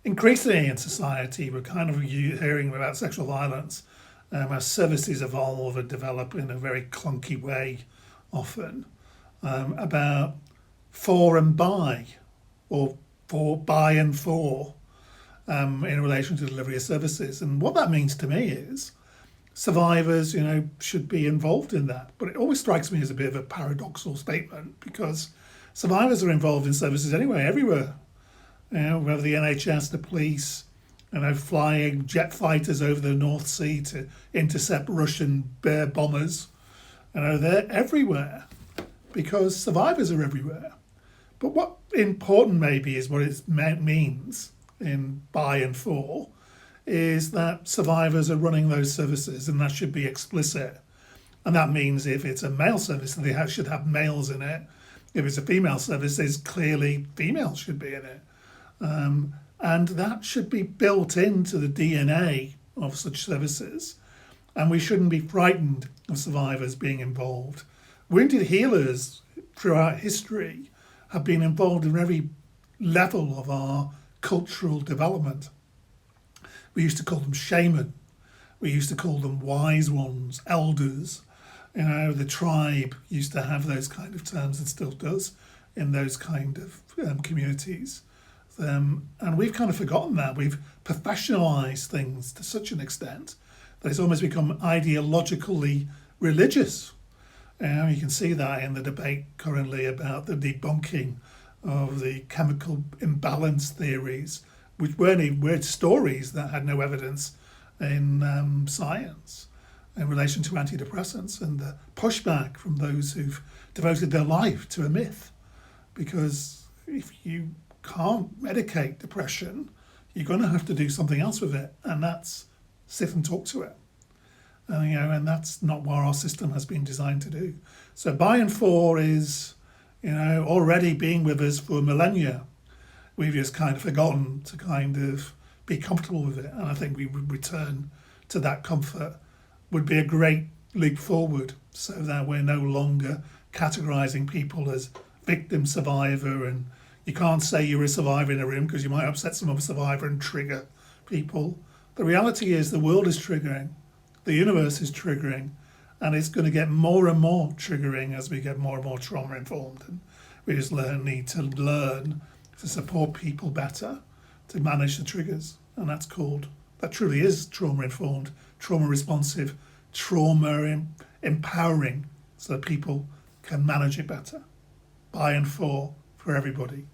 increasingly in society, we're kind of hearing about sexual violence as services evolve and develop in a very clunky way, often about for and by, or for by and for, in relation to delivery of services. And what that means to me is survivors, should be involved in that. But it always strikes me as a bit of a paradoxical statement because survivors are involved in services anyway, everywhere. Whether the NHS, the police, flying jet fighters over the North Sea to intercept Russian bear bombers. They're everywhere because survivors are everywhere. But what important maybe is what it means in by and for is that survivors are running those services and that should be explicit. And that means if it's a male service, they should have males in it. If it's a female service, there's clearly females should be in it. And that should be built into the DNA of such services. And we shouldn't be frightened of survivors being involved. Wounded healers throughout history have been involved in every level of our cultural development. We used to call them shaman. We used to call them wise ones, elders. The tribe used to have those kind of terms and still does in those kind of communities. And we've kind of forgotten that. We've professionalised things to such an extent that it's almost become ideologically religious. You can see that in the debate currently about the debunking of the chemical imbalance theories, which were stories that had no evidence in science in relation to antidepressants, and the pushback from those who've devoted their life to a myth. Because if you can't medicate depression, you're going to have to do something else with it, and that's sit and talk to it. And that's not what our system has been designed to do. So by and for is, already being with us for millennia. We've just kind of forgotten to kind of be comfortable with it. And I think we would return to that comfort would be a great leap forward so that we're no longer categorising people as victim, survivor, and you can't say you're a survivor in a room because you might upset some other survivor and trigger people. The reality is the world is triggering, the universe is triggering, and it's going to get more and more triggering as we get more and more trauma informed. And we just need to learn to support people better, to manage the triggers. And that truly is trauma informed, trauma responsive, trauma empowering so that people can manage it better. By and for everybody.